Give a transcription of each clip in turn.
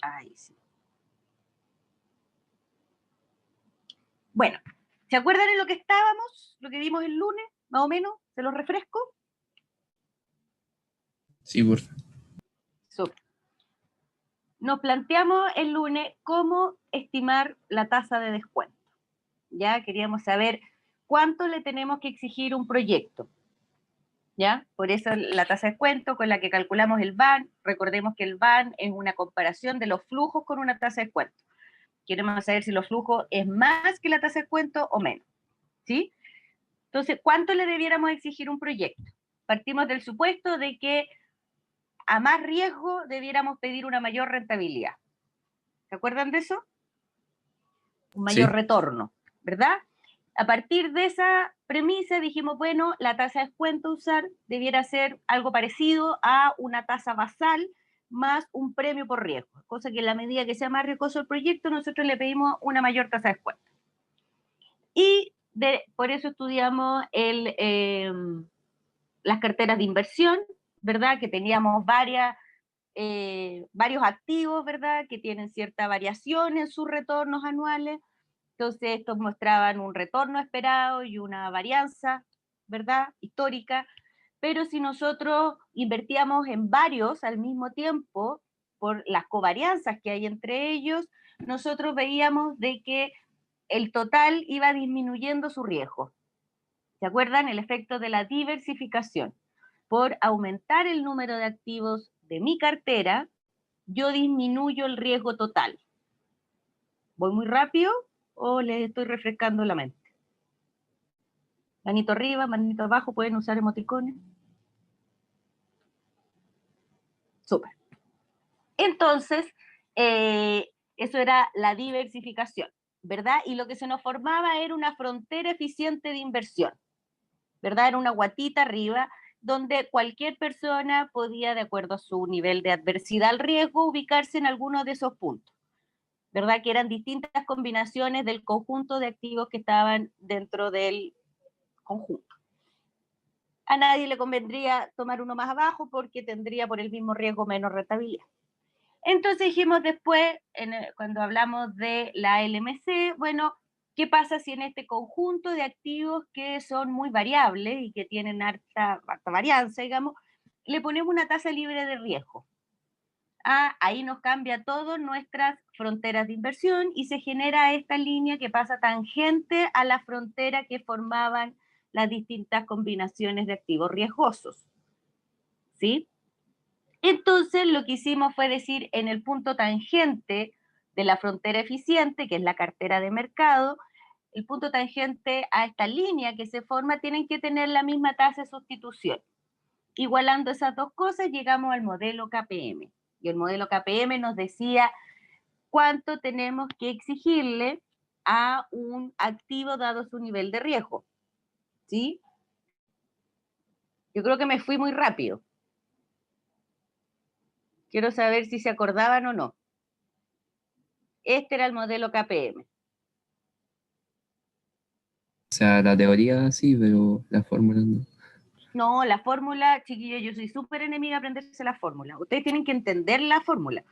Ahí sí. Bueno, ¿se acuerdan en lo que estábamos? Lo que vimos el lunes, más o menos, ¿se los refresco? Sí, por favor. Súper. Nos planteamos el lunes cómo estimar la tasa de descuento. Ya queríamos saber cuánto le tenemos que exigir a un proyecto. ¿Ya? Por eso la tasa de descuento con la que calculamos el VAN. Recordemos que el VAN es una comparación de los flujos con una tasa de descuento. Queremos saber si los flujos es más que la tasa de descuento o menos. ¿Sí? Entonces, ¿cuánto le debiéramos exigir un proyecto? Partimos del supuesto de que a más riesgo debiéramos pedir una mayor rentabilidad. ¿Se acuerdan de eso? Un mayor retorno, ¿verdad? A partir de esa premisa dijimos, bueno, la tasa de descuento a usar debiera ser algo parecido a una tasa basal más un premio por riesgo, cosa que en la medida que sea más riesgoso el proyecto, nosotros le pedimos una mayor tasa de descuento. Y por eso estudiamos las carteras de inversión, ¿verdad? Que teníamos varios activos, ¿verdad? Que tienen cierta variación en sus retornos anuales. Entonces, estos mostraban un retorno esperado y una varianza, ¿verdad? Histórica. Pero si nosotros invertíamos en varios al mismo tiempo, por las covarianzas que hay entre ellos, nosotros veíamos de que el total iba disminuyendo su riesgo. ¿Se acuerdan? El efecto de la diversificación. Por aumentar el número de activos de mi cartera, yo disminuyo el riesgo total. ¿Voy muy rápido o les estoy refrescando la mente? Manito arriba, manito abajo, pueden usar emoticones. Súper. Entonces, eso era la diversificación, ¿verdad? Y lo que se nos formaba era una frontera eficiente de inversión, ¿verdad? Era una guatita arriba donde cualquier persona podía, de acuerdo a su nivel de adversidad al riesgo, ubicarse en alguno de esos puntos, ¿verdad? Que eran distintas combinaciones del conjunto de activos que estaban dentro del conjunto. A nadie le convendría tomar uno más abajo porque tendría por el mismo riesgo menos rentabilidad. Entonces dijimos después, cuando hablamos de la LMC, bueno, ¿qué pasa si en este conjunto de activos que son muy variables y que tienen harta varianza, digamos, le ponemos una tasa libre de riesgo? Ahí nos cambia todo nuestras fronteras de inversión y se genera esta línea que pasa tangente a la frontera que formaban las distintas combinaciones de activos riesgosos. ¿Sí? Entonces, lo que hicimos fue decir, en el punto tangente de la frontera eficiente, que es la cartera de mercado, el punto tangente a esta línea que se forma tienen que tener la misma tasa de sustitución. Igualando esas dos cosas, llegamos al modelo KPM. Y el modelo KPM nos decía cuánto tenemos que exigirle a un activo dado su nivel de riesgo. ¿Sí? Yo creo que me fui muy rápido. Quiero saber si se acordaban o no. Este era el modelo KPM. O sea, la teoría sí, pero la fórmula no. No, la fórmula, chiquillos, yo soy súper enemiga de aprenderse la fórmula. Ustedes tienen que entender la fórmula,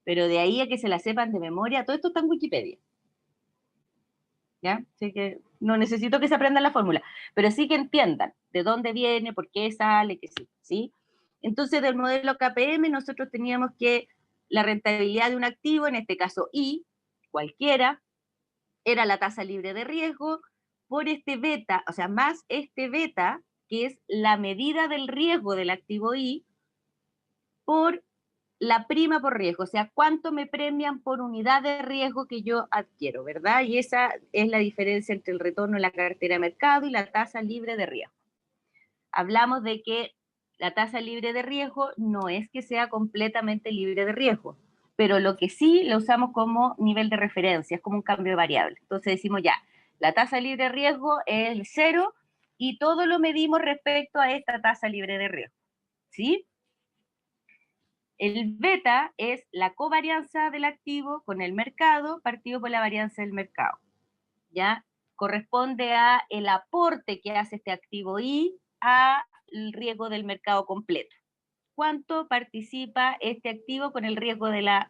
pero de ahí a que se la sepan de memoria, todo esto está en Wikipedia. ¿Ya? Así que no necesito que se aprendan la fórmula, pero sí que entiendan de dónde viene, por qué sale, que sí, ¿sí? Entonces, del modelo KPM, nosotros teníamos que la rentabilidad de un activo, en este caso I, cualquiera, era la tasa libre de riesgo por este beta, o sea, más este beta, que es la medida del riesgo del activo I, por la prima por riesgo, o sea, cuánto me premian por unidad de riesgo que yo adquiero, ¿verdad? Y esa es la diferencia entre el retorno en la cartera de mercado y la tasa libre de riesgo. Hablamos de que la tasa libre de riesgo no es que sea completamente libre de riesgo, pero lo que sí lo usamos como nivel de referencia, es como un cambio de variable. Entonces decimos ya, la tasa libre de riesgo es el 0 y todo lo medimos respecto a esta tasa libre de riesgo, ¿sí? El beta es la covarianza del activo con el mercado partido por la varianza del mercado. ¿Ya? Corresponde a el aporte que hace este activo I al riesgo del mercado completo. ¿Cuánto participa este activo con el riesgo de la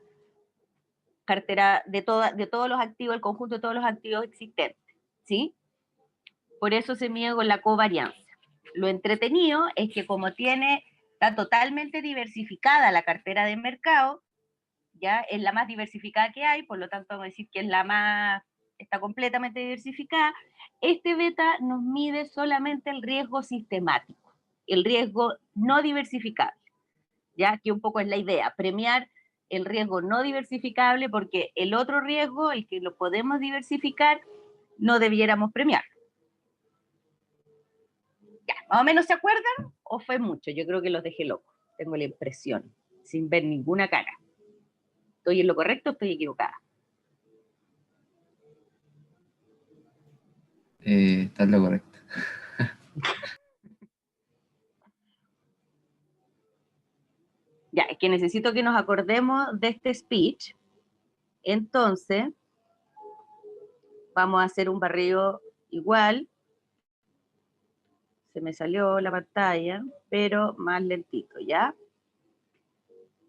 cartera de todos los activos, el conjunto de todos los activos existentes, ¿sí? Por eso se mide con la covarianza. Lo entretenido es que como está totalmente diversificada la cartera de mercado, ya es la más diversificada que hay, por lo tanto vamos a decir que es está completamente diversificada, este beta nos mide solamente el riesgo sistemático, el riesgo no diversificable, ya que un poco es la idea, premiar el riesgo no diversificable, porque el otro riesgo, el que lo podemos diversificar, no debiéramos premiar. Ya, ¿más o menos se acuerdan? ¿O fue mucho? Yo creo que los dejé locos, tengo la impresión, sin ver ninguna cara. ¿Estoy en lo correcto o estoy equivocada? Está en lo correcto. Ya, es que necesito que nos acordemos de este speech. Entonces, vamos a hacer un barrido igual. Se me salió la pantalla, pero más lentito, ¿ya?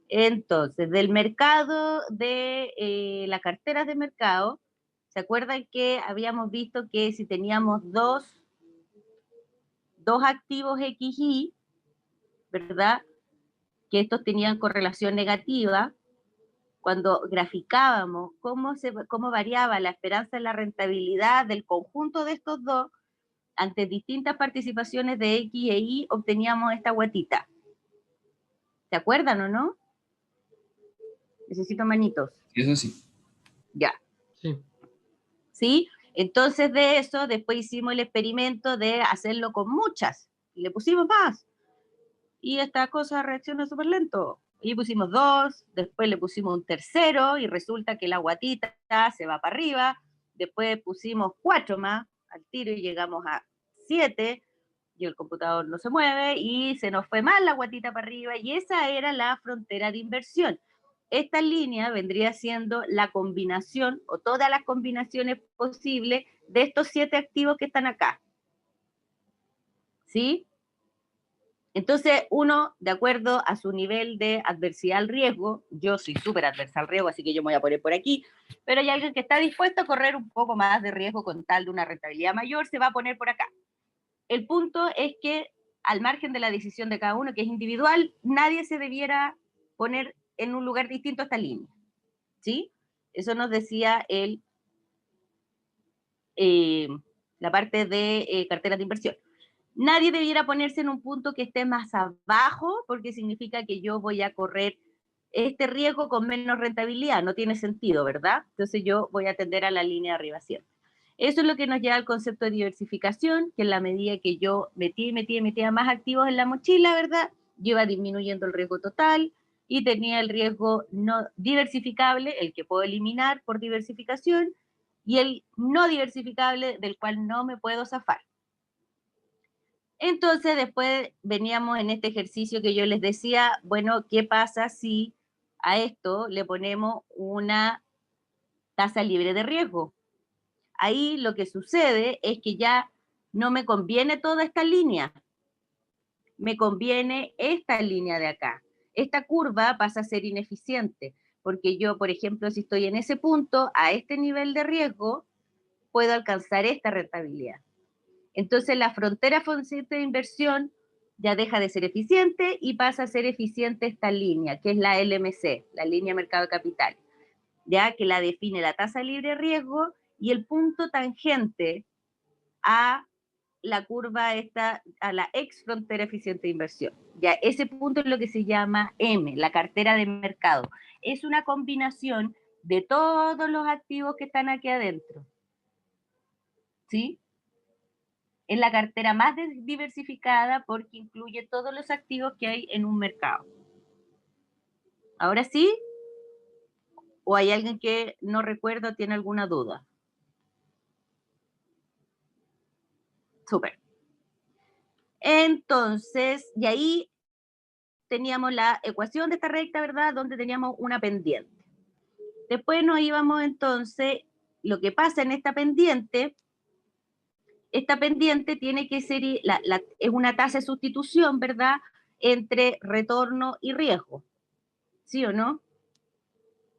Entonces, del mercado de las carteras de mercado, ¿se acuerdan que habíamos visto que si teníamos dos activos XY, ¿verdad? Que estos tenían correlación negativa, cuando graficábamos cómo variaba la esperanza de la rentabilidad del conjunto de estos dos, ante distintas participaciones de X e Y, obteníamos esta guatita. ¿Se acuerdan o no? Necesito manitos. Eso sí. Ya. Sí. ¿Sí? Entonces de eso, después hicimos el experimento de hacerlo con muchas. Y le pusimos más. Y esta cosa reacciona súper lento. Y pusimos dos, después le pusimos un tercero y resulta que la guatita se va para arriba. Después pusimos 4 más al tiro y llegamos a 7 y el computador no se mueve y se nos fue más la guatita para arriba y esa era la frontera de inversión. Esta línea vendría siendo la combinación o todas las combinaciones posibles de estos 7 activos que están acá. ¿Sí? Entonces, uno, de acuerdo a su nivel de adversidad al riesgo, yo soy súper adversa al riesgo, así que yo me voy a poner por aquí, pero hay alguien que está dispuesto a correr un poco más de riesgo con tal de una rentabilidad mayor, se va a poner por acá. El punto es que, al margen de la decisión de cada uno, que es individual, nadie se debiera poner en un lugar distinto a esta línea. ¿Sí? Eso nos decía la parte de carteras de inversión. Nadie debiera ponerse en un punto que esté más abajo, porque significa que yo voy a correr este riesgo con menos rentabilidad. No tiene sentido, ¿verdad? Entonces yo voy a tender a la línea de arriba siempre. Eso es lo que nos lleva al concepto de diversificación, que en la medida que yo metía más activos en la mochila, ¿verdad? Yo iba disminuyendo el riesgo total y tenía el riesgo no diversificable, el que puedo eliminar por diversificación, y el no diversificable del cual no me puedo zafar. Entonces después veníamos en este ejercicio que yo les decía, bueno, ¿qué pasa si a esto le ponemos una tasa libre de riesgo? Ahí lo que sucede es que ya no me conviene toda esta línea, me conviene esta línea de acá. Esta curva pasa a ser ineficiente, porque yo, por ejemplo, si estoy en ese punto, a este nivel de riesgo, puedo alcanzar esta rentabilidad. Entonces la frontera consciente de inversión ya deja de ser eficiente y pasa a ser eficiente esta línea, que es la LMC, la línea de mercado de capital, ya que la define la tasa libre de riesgo y el punto tangente a la curva esta, a la ex frontera eficiente de inversión. Ya ese punto es lo que se llama M, la cartera de mercado. Es una combinación de todos los activos que están aquí adentro. ¿Sí? Es la cartera más diversificada porque incluye todos los activos que hay en un mercado. ¿Ahora sí? ¿O hay alguien que no recuerda o tiene alguna duda? Súper. Entonces, y ahí teníamos la ecuación de esta recta, ¿verdad? Donde teníamos una pendiente. Después nos íbamos entonces, lo que pasa en esta pendiente tiene que ser, es una tasa de sustitución, ¿verdad? Entre retorno y riesgo. ¿Sí o no?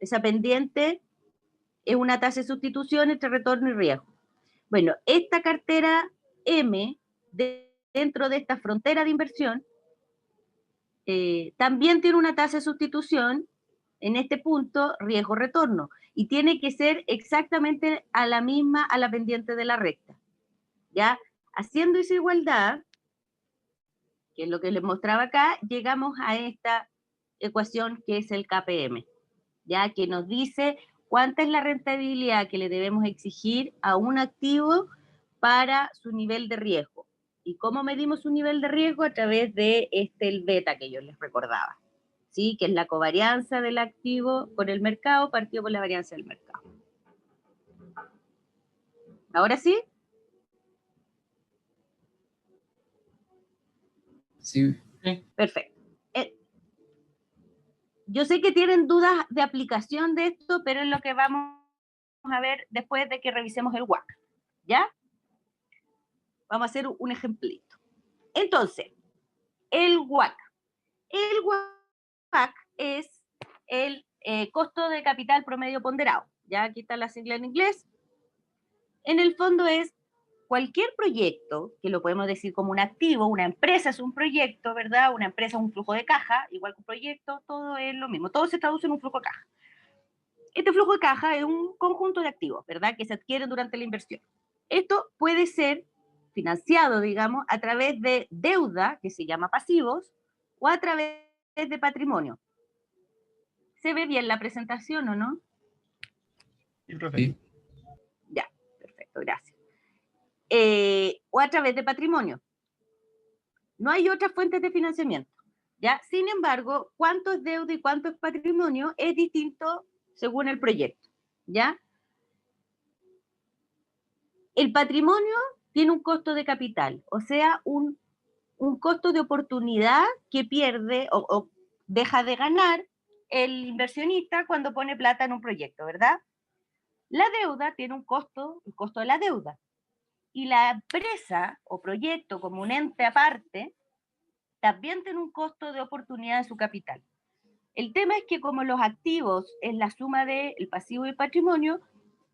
Esa pendiente Es una tasa de sustitución entre retorno y riesgo. Bueno, esta cartera M, dentro de esta frontera de inversión, también tiene una tasa de sustitución, en este punto, riesgo-retorno, y tiene que ser exactamente a la misma, a la pendiente de la recta. ¿Ya? Haciendo esa igualdad, que es lo que les mostraba acá, llegamos a esta ecuación que es el KPM, ¿ya? Que nos dice cuánta es la rentabilidad que le debemos exigir a un activo para su nivel de riesgo. ¿Y cómo medimos su nivel de riesgo? A través de el beta que yo les recordaba, ¿sí? Que es la covarianza del activo con el mercado partido por la varianza del mercado. ¿Ahora sí? Sí, Perfecto. Yo sé que tienen dudas de aplicación de esto, pero es lo que vamos a ver después de que revisemos el WACC, ¿ya? Vamos a hacer un ejemplito. Entonces, el WACC. El WACC es el costo de capital promedio ponderado. Ya aquí está la sigla en inglés. En el fondo es cualquier proyecto, que lo podemos decir como un activo, una empresa es un proyecto, ¿verdad? Una empresa es un flujo de caja, igual que un proyecto, todo es lo mismo, todo se traduce en un flujo de caja. Este flujo de caja es un conjunto de activos, ¿verdad? Que se adquieren durante la inversión. Esto puede ser financiado, digamos, a través de deuda, que se llama pasivos, o a través de patrimonio. ¿Se ve bien la presentación o no? Sí, profe. sí. Ya, perfecto, gracias. O a través de patrimonio. No hay otras fuentes de financiamiento, ¿ya? Sin embargo, cuánto es deuda y cuánto es patrimonio es distinto según el proyecto, ¿ya? El patrimonio tiene un costo de capital, o sea, un costo de oportunidad que pierde o deja de ganar el inversionista cuando pone plata en un proyecto, ¿verdad? La deuda tiene un costo, el costo de la deuda. Y la empresa o proyecto como un ente aparte también tiene un costo de oportunidad de su capital. El tema es que como los activos es la suma del pasivo y el patrimonio,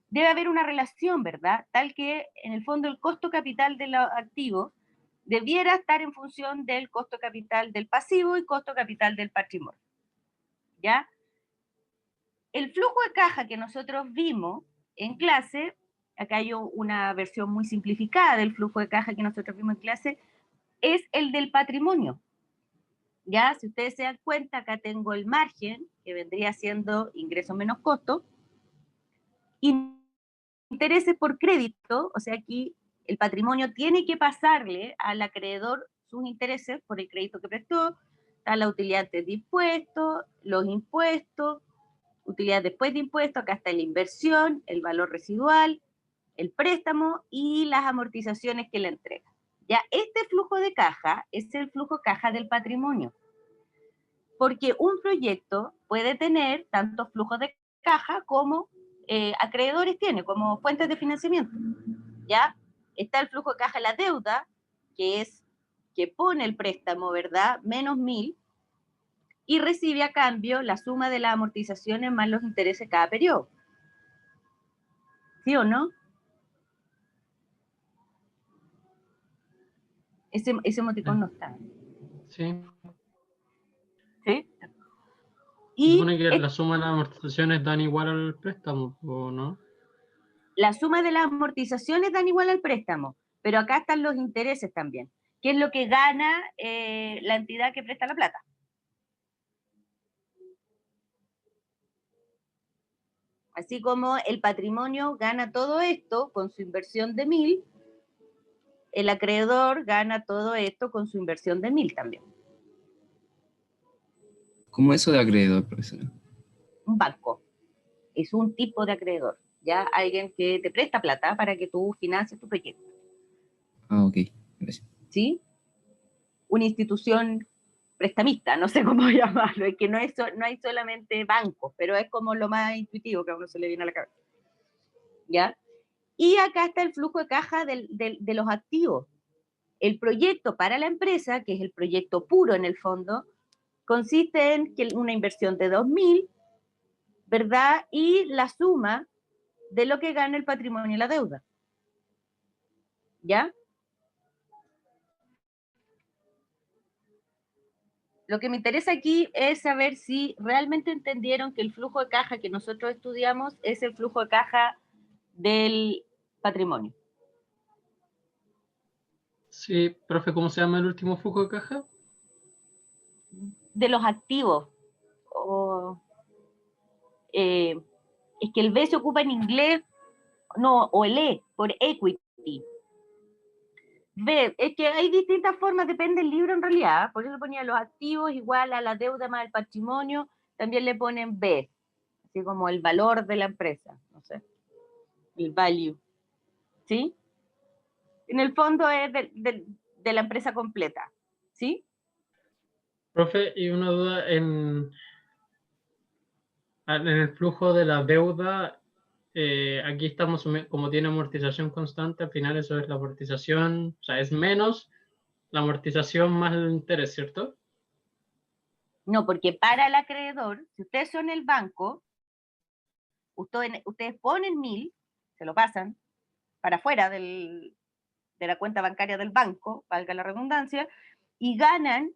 debe haber una relación, ¿verdad? Tal que en el fondo el costo capital de los activos debiera estar en función del costo capital del pasivo y costo capital del patrimonio, ¿ya? El flujo de caja que nosotros vimos en clase, acá hay una versión muy simplificada del flujo de caja que nosotros vimos en clase, es el del patrimonio, ¿ya? Si ustedes se dan cuenta, acá tengo el margen, que vendría siendo ingreso menos costo, y intereses por crédito, o sea, aquí el patrimonio tiene que pasarle al acreedor sus intereses por el crédito que prestó, está la utilidad antes de impuestos, los impuestos, utilidad después de impuestos, acá está la inversión, el valor residual, el préstamo y las amortizaciones que le entrega. Ya, este flujo de caja es el flujo de caja del patrimonio, porque un proyecto puede tener tanto flujos de caja como acreedores tiene, como fuentes de financiamiento, ¿ya? Está el flujo de caja de la deuda, que es que pone el préstamo, ¿verdad? Menos 1.000, y recibe a cambio la suma de las amortizaciones más los intereses cada periodo. ¿Sí o no? Ese emoticón no está. Sí. ¿Sí? Se Y supone que la suma de las amortizaciones dan igual al préstamo, ¿o no? la suma de las amortizaciones dan igual al préstamo, pero acá están los intereses también, que es lo que gana la entidad que presta la plata. Así como el patrimonio gana todo esto con su inversión de 1.000, el acreedor gana todo esto con su inversión de 1.000 también. ¿Cómo eso de acreedor, profesor? Un banco es un tipo de acreedor, ya alguien que te presta plata para que tú financies tu proyecto, Ah, ok, gracias. ¿sí? Una institución prestamista, no sé cómo llamarlo, es que no hay solamente bancos, pero es como lo más intuitivo que a uno se le viene a la cabeza, ¿ya? Y acá está el flujo de caja de los activos. El proyecto para la empresa, que es el proyecto puro en el fondo, consiste en que una inversión de 2.000, ¿verdad? Y la suma de lo que gana el patrimonio y la deuda. ¿Ya? Lo que me interesa aquí es saber si realmente entendieron que el flujo de caja que nosotros estudiamos es el flujo de caja del patrimonio. Sí, profe, ¿cómo se llama el último flujo de caja? De los activos. Es que el B se ocupa en inglés, no, o el E, por equity. B, es que hay distintas formas, depende del libro en realidad, por eso ponía los activos igual a la deuda más el patrimonio, también le ponen B, así como el valor de la empresa, no sé, el value, ¿sí? En el fondo es de la empresa completa, ¿sí? Profe, y una duda en el flujo de la deuda, aquí estamos, como tiene amortización constante, al final eso es la amortización, o sea, es menos la amortización más el interés, ¿cierto? No, porque para el acreedor, si ustedes son el banco, ustedes ponen 1.000, se lo pasan para afuera de la cuenta bancaria del banco, valga la redundancia, y ganan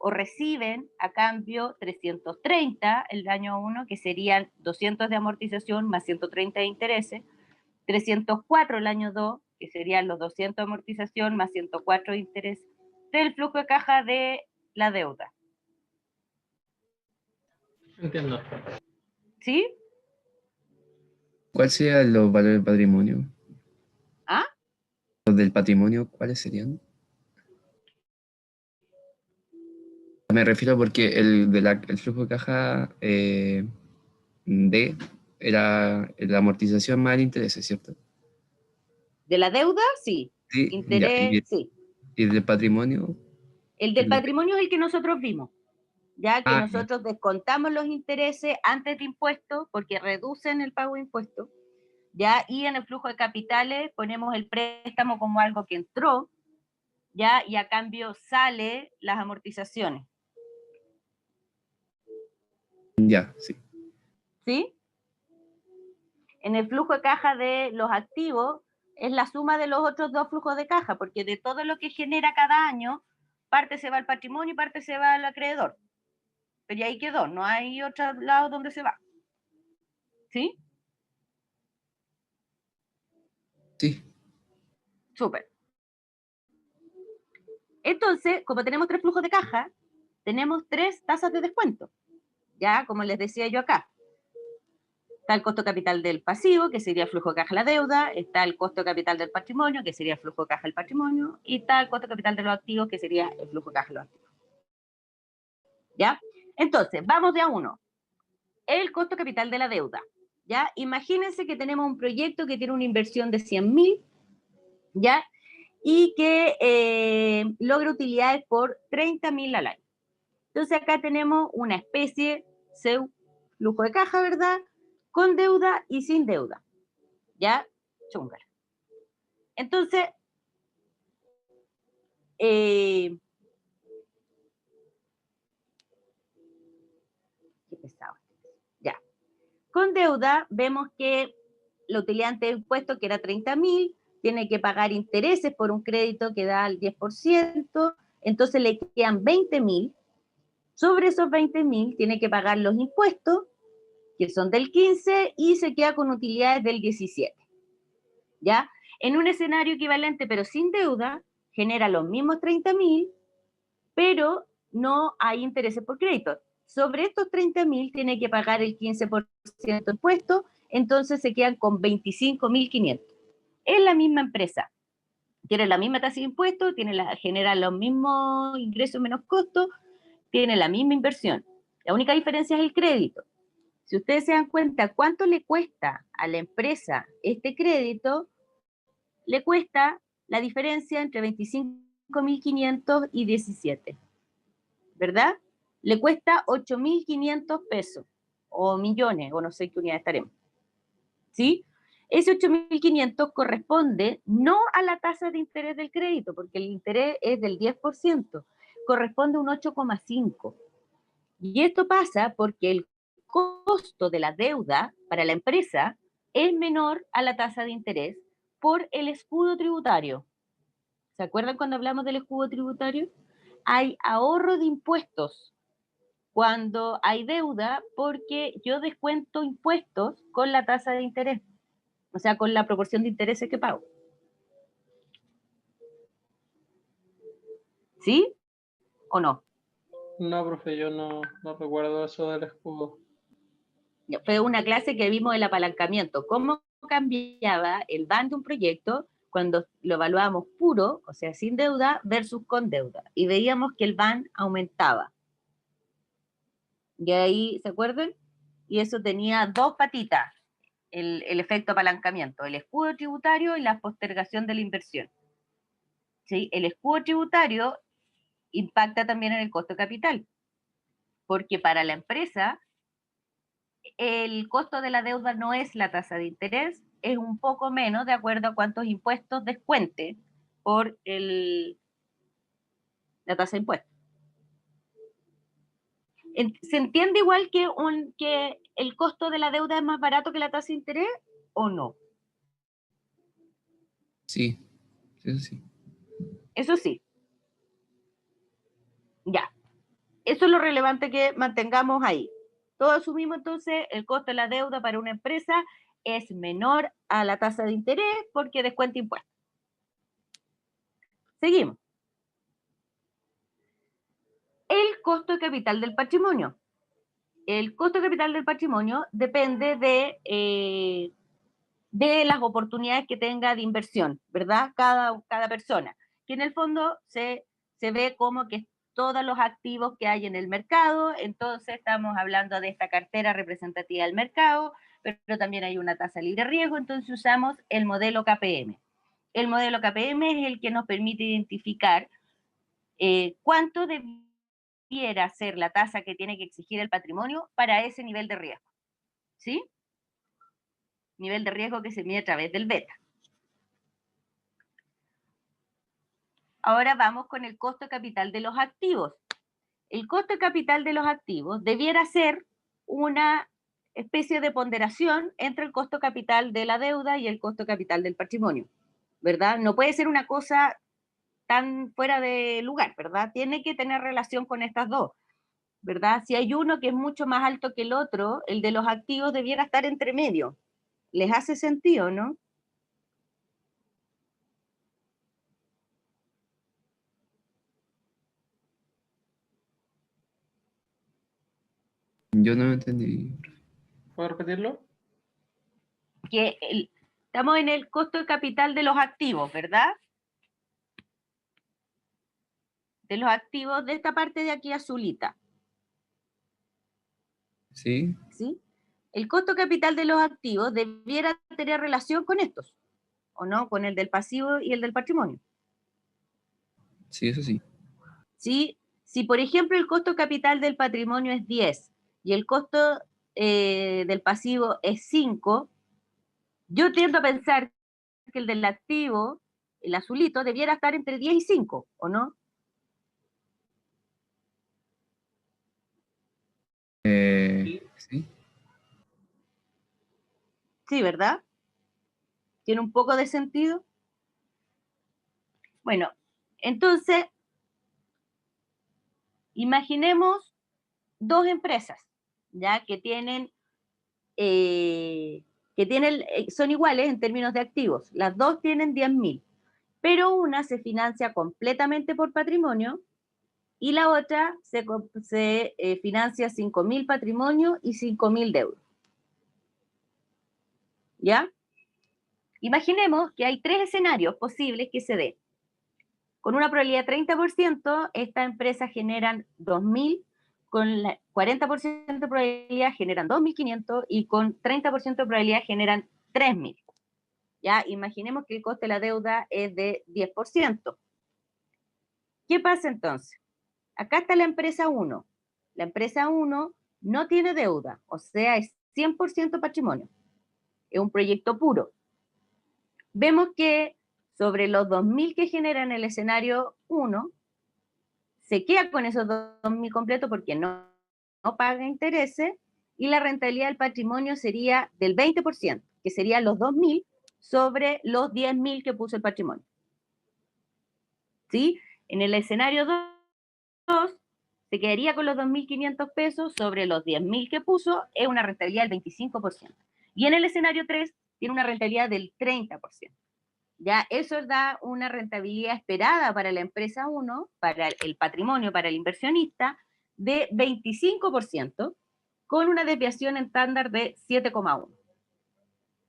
o reciben a cambio 330 el año 1, que serían 200 de amortización más 130 de intereses, 304 el año 2, que serían los 200 de amortización más 104 de interés, del flujo de caja de la deuda. Entiendo. ¿Sí? ¿Cuál sería los valores del patrimonio? ¿Ah? Los del patrimonio, ¿cuáles serían? Me refiero porque el flujo de caja D era la amortización más el interés, ¿cierto? ¿De la deuda? Sí. Sí, ya. Interés, sí. Y del patrimonio, El del patrimonio es el que nosotros vimos, ya que ya. nosotros descontamos los intereses antes de impuestos porque reducen el pago de impuestos, ya, y en el flujo de capitales ponemos el préstamo como algo que entró, ya, y a cambio sale las amortizaciones, Ya, sí. ¿sí? En el flujo de caja de los activos es la suma de los otros dos flujos de caja, porque de todo lo que genera cada año, parte se va al patrimonio y parte se va al acreedor. Pero ya ahí quedó, no hay otro lado donde se va. ¿Sí? Sí. Súper. Entonces, como tenemos 3 flujos de caja, tenemos 3 tasas de descuento. Ya, como les decía yo acá. Está el costo capital del pasivo, que sería el flujo de caja de la deuda, está el costo capital del patrimonio, que sería el flujo de caja del patrimonio, y está el costo capital de los activos, que sería el flujo de caja de los activos. ¿Ya? Entonces, vamos de a uno. El costo capital de la deuda. ¿Ya? Imagínense que tenemos un proyecto que tiene una inversión de 100.000, ¿ya? Y que logra utilidades por 30.000 al año. Entonces acá tenemos una especie, flujo de caja, ¿verdad? Con deuda y sin deuda. ¿Ya? Chúngala. Entonces, qué pesado. Ya. Con deuda vemos que la utilidad ante impuesto, que era 30.000, tiene que pagar intereses por un crédito que da al 10%, entonces le quedan 20.000. Sobre esos 20.000 tiene que pagar los impuestos, que son del 15, y se queda con utilidades del 17. ¿Ya? En un escenario equivalente, pero sin deuda, genera los mismos 30.000, pero no hay intereses por crédito. Sobre estos 30.000 tiene que pagar el 15% de impuestos, entonces se quedan con 25.500. Es la misma empresa, tiene la misma tasa de impuestos, genera los mismos ingresos menos costos, tiene la misma inversión. La única diferencia es el crédito. Si ustedes se dan cuenta cuánto le cuesta a la empresa este crédito, le cuesta la diferencia entre 25.500 y 17, ¿verdad? Le cuesta 8.500 pesos, o millones, o no sé qué unidad estaremos, ¿sí? Ese 8.500 corresponde no a la tasa de interés del crédito, porque el interés es del 10%, corresponde a un 8,5%. Y esto pasa porque el costo de la deuda para la empresa es menor a la tasa de interés por el escudo tributario. ¿Se acuerdan cuando hablamos del escudo tributario? Hay ahorro de impuestos cuando hay deuda porque yo descuento impuestos con la tasa de interés, o sea, con la proporción de intereses que pago. ¿Sí o no? No, profe, yo no recuerdo eso del escudo. Fue una clase que vimos el apalancamiento, cómo cambiaba el BAN de un proyecto cuando lo evaluábamos puro, o sea, sin deuda, versus con deuda. Y veíamos que el BAN aumentaba. Y ahí, ¿se acuerdan? Y eso tenía dos patitas, el efecto apalancamiento, el escudo tributario y la postergación de la inversión. ¿Sí? El escudo tributario impacta también en el costo de capital, porque para la empresa el costo de la deuda no es la tasa de interés, es un poco menos de acuerdo a cuántos impuestos descuente por la tasa de impuestos. ¿Se entiende igual que el costo de la deuda es más barato que la tasa de interés o no? Sí, eso sí. Eso sí. Ya. Eso es lo relevante que mantengamos ahí. Todos asumimos entonces el costo de la deuda para una empresa es menor a la tasa de interés porque descuenta impuestos. Seguimos. El costo de capital del patrimonio. El costo de capital del patrimonio depende de las oportunidades que tenga de inversión, ¿verdad? Cada persona, que en el fondo se ve como que todos los activos que hay en el mercado, entonces estamos hablando de esta cartera representativa del mercado, pero también hay una tasa libre de riesgo, entonces usamos el modelo KPM. El modelo KPM es el que nos permite identificar cuánto debiera ser la tasa que tiene que exigir el patrimonio para ese nivel de riesgo, ¿sí? Nivel de riesgo que se mide a través del beta. Ahora vamos con el costo de capital de los activos. El costo de capital de los activos debiera ser una especie de ponderación entre el costo de capital de la deuda y el costo de capital del patrimonio, ¿verdad? No puede ser una cosa tan fuera de lugar, ¿verdad? Tiene que tener relación con estas dos, ¿verdad? Si hay uno que es mucho más alto que el otro, el de los activos debiera estar entre medio. ¿Les hace sentido, no? Yo no lo entendí. ¿Puedo repetirlo? Que estamos en el costo de capital de los activos, ¿verdad? De los activos de esta parte de aquí azulita. Sí, ¿Sí? El costo capital de los activos debiera tener relación con estos, ¿o no? Con el del pasivo y el del patrimonio. sí, eso sí. ¿Sí? Si, por ejemplo, el costo capital del patrimonio es 10 y el costo del pasivo es 5, yo tiendo a pensar que el del activo, el azulito, debiera estar entre 10 y 5, ¿o no? Sí. Sí, ¿verdad? ¿Tiene un poco de sentido? Bueno, entonces, imaginemos dos empresas, ¿ya? Son iguales en términos de activos. Las dos tienen 10.000, pero una se financia completamente por patrimonio y la otra se financia 5.000 patrimonio y 5.000 deuda. ¿Ya? Imaginemos que hay tres escenarios posibles que se den. Con una probabilidad de 30%, estas empresas generan 2.000, con la 40% de probabilidad generan 2.500 y con 30% de probabilidad generan 3.000. Ya, imaginemos que el coste de la deuda es de 10%. ¿Qué pasa entonces? Acá está la empresa 1. La empresa 1 no tiene deuda, o sea, es 100% patrimonio. Es un proyecto puro. Vemos que sobre los 2.000 que generan el escenario 1, se queda con esos 2.000 completos porque no paga intereses y la rentabilidad del patrimonio sería del 20%. que serían los 2.000 sobre los 10.000 que puso el patrimonio. ¿Sí? En el escenario 2, se quedaría con los 2.500 pesos sobre los 10.000 que puso, es una rentabilidad del 25%. Y en el escenario 3, tiene una rentabilidad del 30%. Ya, eso da una rentabilidad esperada para la empresa 1, para el patrimonio, para el inversionista, de 25%, con una desviación estándar de 7,1.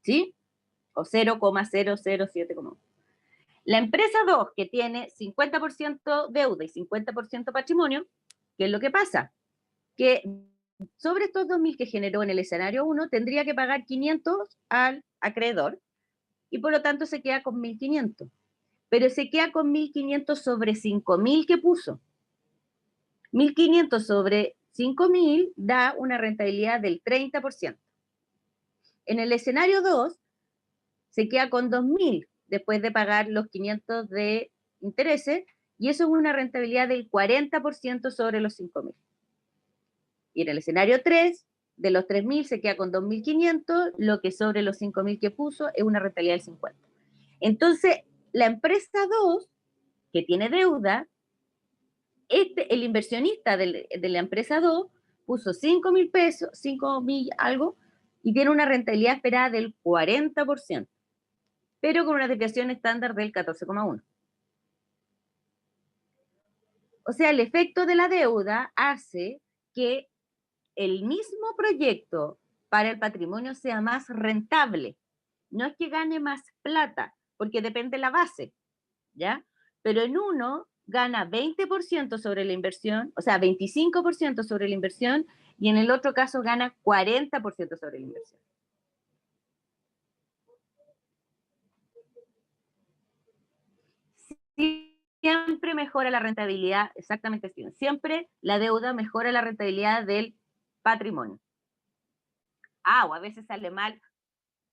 ¿Sí? O 0,007,1. La empresa 2, que tiene 50% deuda y 50% patrimonio, ¿qué es lo que pasa? Que sobre estos 2.000 que generó en el escenario 1, tendría que pagar 500 al acreedor, y por lo tanto se queda con 1.500. Pero se queda con 1.500 sobre 5.000 que puso. 1.500 sobre 5.000 da una rentabilidad del 30%. En el escenario 2, se queda con 2.000 después de pagar los 500 de intereses, y eso es una rentabilidad del 40% sobre los 5.000. Y en el escenario 3, de los 3.000 se queda con 2.500, lo que sobre los 5.000 que puso es una rentabilidad del 50%. Entonces, la empresa 2, que tiene deuda, el inversionista de la empresa 2 puso 5.000 pesos, 5.000 algo, y tiene una rentabilidad esperada del 40%, pero con una desviación estándar del 14,1. O sea, el efecto de la deuda hace que el mismo proyecto para el patrimonio sea más rentable. No es que gane más plata, porque depende de la base, ¿ya? Pero en uno gana 20% sobre la inversión, o sea, 25% sobre la inversión, y en el otro caso gana 40% sobre la inversión. Siempre mejora la rentabilidad, exactamente así. Siempre la deuda mejora la rentabilidad del patrimonio. O a veces sale mal.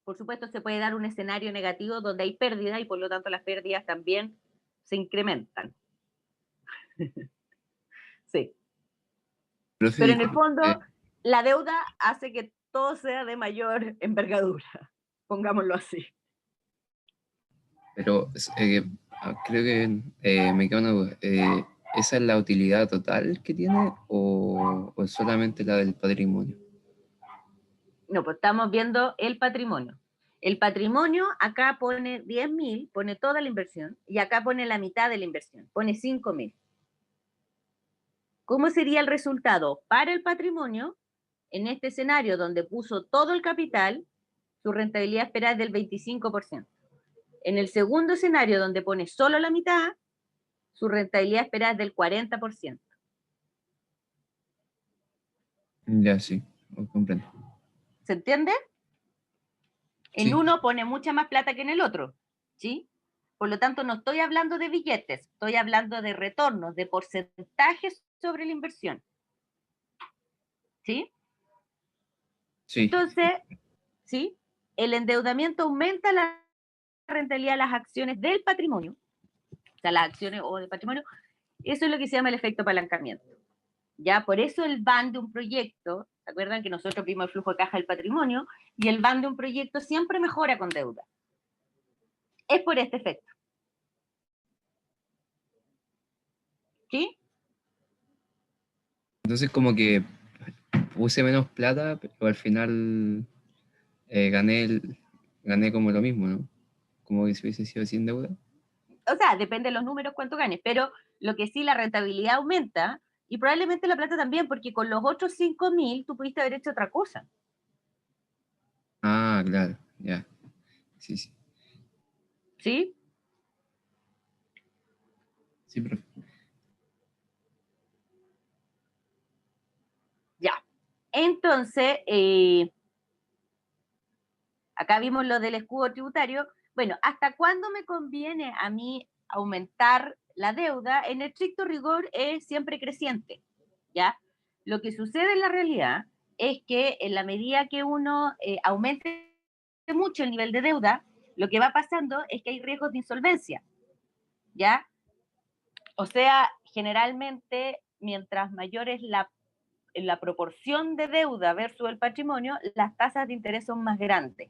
Por supuesto, se puede dar un escenario negativo donde hay pérdida y por lo tanto las pérdidas también se incrementan. Sí. Pero en el fondo, la deuda hace que todo sea de mayor envergadura, pongámoslo así. Pero creo que me queda una duda. ¿Esa es la utilidad total que tiene o solamente la del patrimonio? No, pues estamos viendo el patrimonio. El patrimonio acá pone 10.000, pone toda la inversión, y acá pone la mitad de la inversión, pone 5.000. ¿Cómo sería el resultado para el patrimonio? En este escenario donde puso todo el capital, su rentabilidad esperada es del 25%. En el segundo escenario donde pone solo la mitad, su rentabilidad esperada es del 40%. Ya, sí, comprendo. ¿Se entiende? En Sí. uno pone mucha más plata que en el otro, ¿sí? Por lo tanto, no estoy hablando de billetes, estoy hablando de retornos, de porcentajes sobre la inversión. ¿Sí? Sí. Entonces, ¿sí? El endeudamiento aumenta la rentabilidad de las acciones del patrimonio, o sea, las acciones o del patrimonio. Eso es lo que se llama el efecto apalancamiento. ¿Ya? Por eso el BAN de un proyecto, ¿se acuerdan que nosotros vimos el flujo de caja del patrimonio? Y el BAN de un proyecto siempre mejora con deuda. Es por este efecto. ¿Sí? Entonces como que puse menos plata, pero al final gané como lo mismo, ¿no? Como que si hubiese sido sin deuda. O sea, depende de los números cuánto ganes, pero lo que sí, la rentabilidad aumenta y probablemente la plata también, porque con los otros 5.000 tú pudiste haber hecho otra cosa. Ah, claro, ya. Sí, sí. ¿Sí? Sí, profe. Ya. Entonces, acá vimos lo del escudo tributario. Bueno, ¿hasta cuándo me conviene a mí aumentar la deuda? En estricto rigor es siempre creciente, ¿ya? Lo que sucede en la realidad es que en la medida que uno aumente mucho el nivel de deuda, lo que va pasando es que hay riesgos de insolvencia, ¿ya? O sea, generalmente, mientras mayor es la proporción de deuda versus el patrimonio, las tasas de interés son más grandes.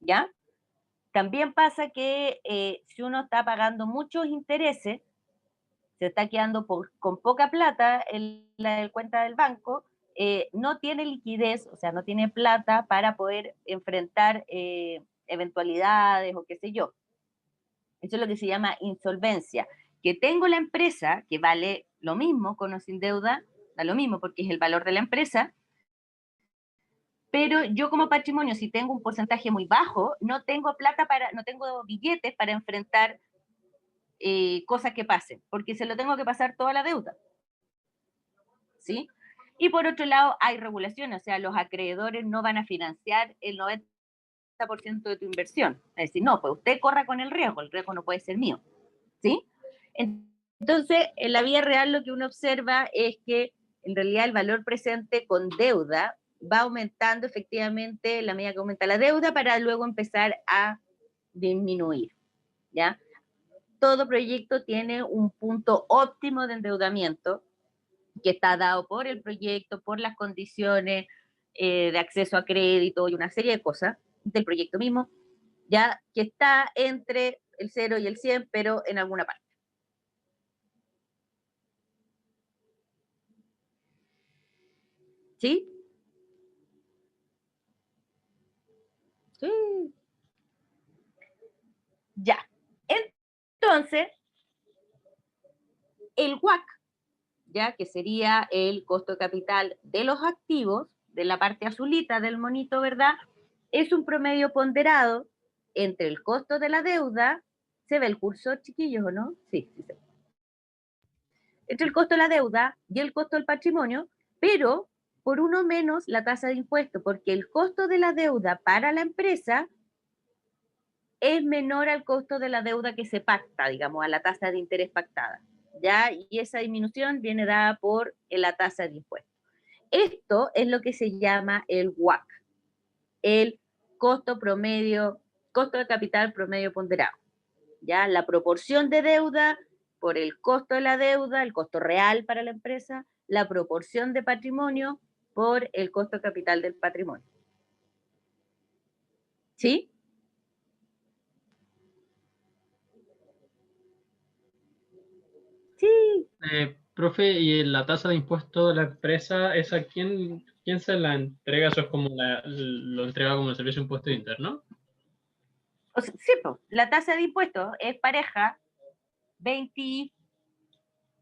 ¿ya? También pasa que si uno está pagando muchos intereses, se está quedando con poca plata en la cuenta del banco, no tiene liquidez, o sea, no tiene plata para poder enfrentar eventualidades o qué sé yo. Eso es lo que se llama insolvencia. Que tengo la empresa, que vale lo mismo con o sin deuda, da lo mismo porque es el valor de la empresa, pero yo como patrimonio, si tengo un porcentaje muy bajo, no tengo plata no tengo billetes para enfrentar cosas que pasen, porque se lo tengo que pasar toda la deuda. ¿Sí? Y por otro lado, hay regulaciones, o sea, los acreedores no van a financiar el 90% de tu inversión. Es decir, no, pues usted corra con el riesgo no puede ser mío. ¿Sí? Entonces, en la vida real lo que uno observa es que en realidad el valor presente con deuda va aumentando efectivamente la medida que aumenta la deuda para luego empezar a disminuir. ¿Ya? Todo proyecto tiene un punto óptimo de endeudamiento que está dado por el proyecto, por las condiciones de acceso a crédito y una serie de cosas del proyecto mismo, ya que está entre el 0 y el 100, pero en alguna parte. ¿Sí? Sí. Ya. Entonces, el WACC, ya que sería el costo de capital de los activos, de la parte azulita del monito, ¿verdad? Es un promedio ponderado entre el costo de la deuda. ¿Se ve el curso, chiquillos, o no? Sí, sí se ve. Entre el costo de la deuda y el costo del patrimonio, pero por uno menos la tasa de impuesto, porque el costo de la deuda para la empresa es menor al costo de la deuda que se pacta, digamos, a la tasa de interés pactada, ¿ya? Y esa disminución viene dada por la tasa de impuesto. Esto es lo que se llama el WACC, el costo promedio, costo de capital promedio ponderado, ¿ya? La proporción de deuda por el costo de la deuda, el costo real para la empresa, la proporción de patrimonio por el costo de capital del patrimonio. ¿Sí? Sí. Profe, ¿y la tasa de impuesto de la empresa, esa quién se la entrega? ¿Eso es como lo entrega como el servicio de impuesto interno? O sea, sí, pues, la tasa de impuestos es pareja 20,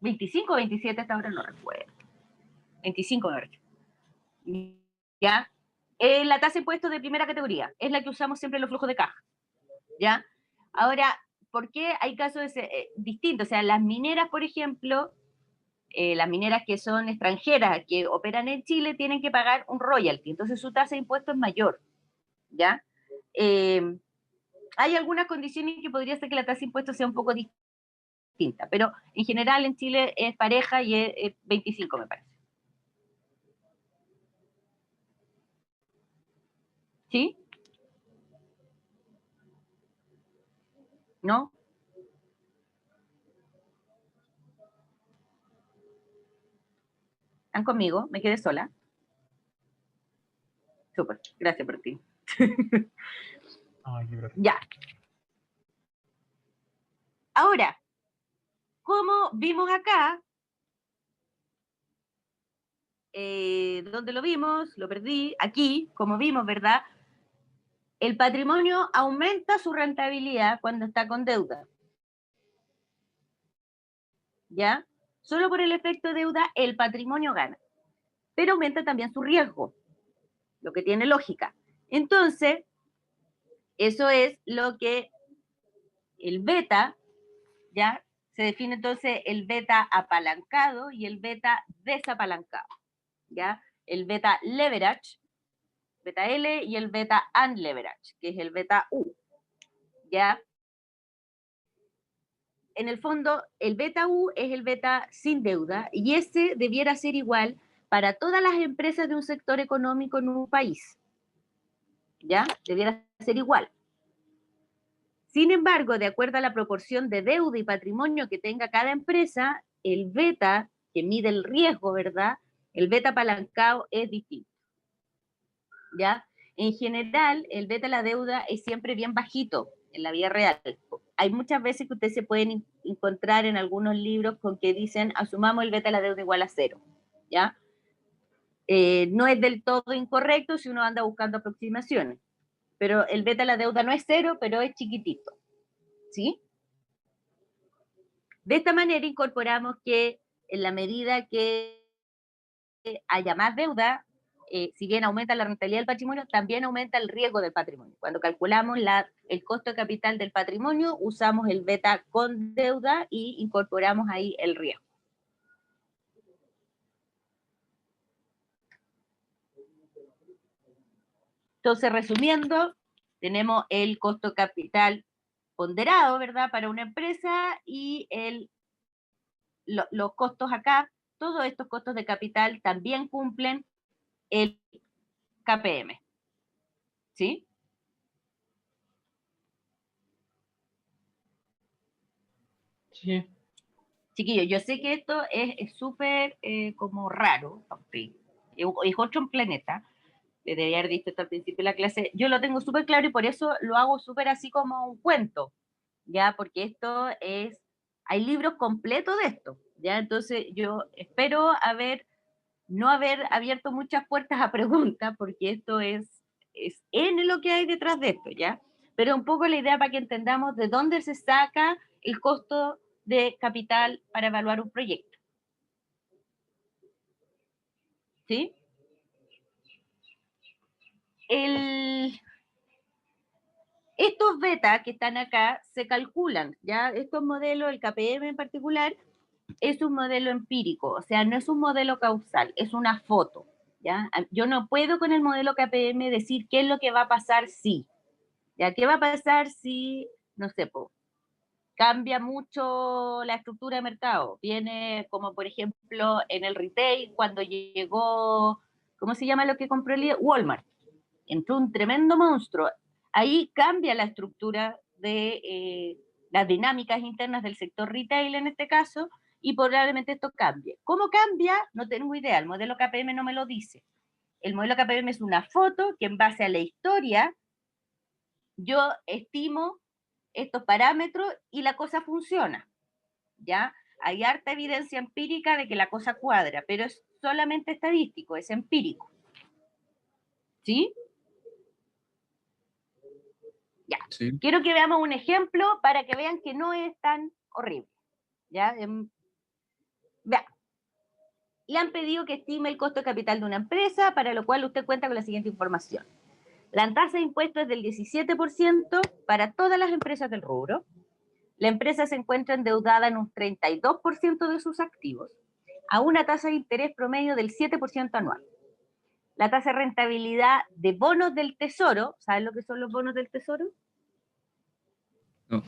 25, 27, hasta ahora no recuerdo. 25 me parece. ¿Ya? La tasa de impuestos de primera categoría es la que usamos siempre en los flujos de caja. ¿Ya? Ahora, ¿por qué hay casos distintos? O sea, las mineras, por ejemplo, las mineras que son extranjeras, que operan en Chile, tienen que pagar un royalty, entonces su tasa de impuestos es mayor. ¿Ya? Hay algunas condiciones que podría ser que la tasa de impuestos sea un poco distinta, pero en general en Chile es pareja y es 25, me parece. ¿Sí? ¿No? ¿Están conmigo? ¿Me quedé sola? Súper, gracias por ti. Ya. Ahora, como vimos acá, ¿dónde lo vimos? Lo perdí. Aquí, como vimos, ¿verdad? El patrimonio aumenta su rentabilidad cuando está con deuda. ¿Ya? Solo por el efecto deuda el patrimonio gana. Pero aumenta también su riesgo, lo que tiene lógica. Entonces, eso es lo que el beta, ¿ya? Se define entonces el beta apalancado y el beta desapalancado, ¿ya? El beta leverage, beta L, y el beta unleverage, que es el beta U, ¿ya? En el fondo, el beta U es el beta sin deuda y ese debiera ser igual para todas las empresas de un sector económico en un país, ¿ya? Debiera ser igual. Sin embargo, de acuerdo a la proporción de deuda y patrimonio que tenga cada empresa, el beta, que mide el riesgo, ¿verdad? El beta apalancado es distinto, ¿ya? En general, el beta de la deuda es siempre bien bajito en la vida real. Hay muchas veces que ustedes se pueden encontrar en algunos libros con que dicen asumamos el beta de la deuda igual a 0, ¿ya? No es del todo incorrecto si uno anda buscando aproximaciones, pero el beta de la deuda no es 0, pero es chiquitito, ¿sí? De esta manera incorporamos que en la medida que haya más deuda, si bien aumenta la rentabilidad del patrimonio, también aumenta el riesgo del patrimonio. Cuando calculamos el costo de capital del patrimonio, usamos el beta con deuda y incorporamos ahí el riesgo. Entonces, resumiendo, tenemos el costo de capital ponderado, ¿verdad?, para una empresa y los costos acá, todos estos costos de capital también cumplen el KPM. ¿Sí? Sí. Chiquillos, yo sé que esto es súper como raro, es otro planeta, debería haber visto esto al principio de la clase, yo lo tengo súper claro y por eso lo hago súper así como un cuento, ¿ya? Porque esto hay libros completos de esto, ¿ya? Entonces yo espero no haber abierto muchas puertas a preguntas, porque esto es en lo que hay detrás de esto, ¿ya? Pero un poco la idea para que entendamos de dónde se saca el costo de capital para evaluar un proyecto. ¿Sí? Estos betas que están acá se calculan, ¿ya? Estos modelos, el KPM en particular, es un modelo empírico, o sea, no es un modelo causal, es una foto, ¿ya? Yo no puedo con el modelo KPM decir qué es lo que va a pasar si, ¿ya? ¿Qué va a pasar si, no sé, cambia mucho la estructura de mercado? Viene como, por ejemplo, en el retail, cuando llegó, ¿cómo se llama lo que compró Walmart? Entró un tremendo monstruo. Ahí cambia la estructura de las dinámicas internas del sector retail en este caso, y probablemente esto cambie. ¿Cómo cambia? No tengo idea, el modelo KPM no me lo dice. El modelo KPM es una foto que en base a la historia yo estimo estos parámetros y la cosa funciona, ¿ya? Hay harta evidencia empírica de que la cosa cuadra, pero es solamente estadístico, es empírico. ¿Sí? Ya. Sí. Quiero que veamos un ejemplo para que vean que no es tan horrible. ¿Ya? Vean. Le han pedido que estime el costo de capital de una empresa, para lo cual usted cuenta con la siguiente información. La tasa de impuestos es del 17% para todas las empresas del rubro. La empresa se encuentra endeudada en un 32% de sus activos, a una tasa de interés promedio del 7% anual. La tasa de rentabilidad de bonos del tesoro, ¿saben lo que son los bonos del tesoro? No.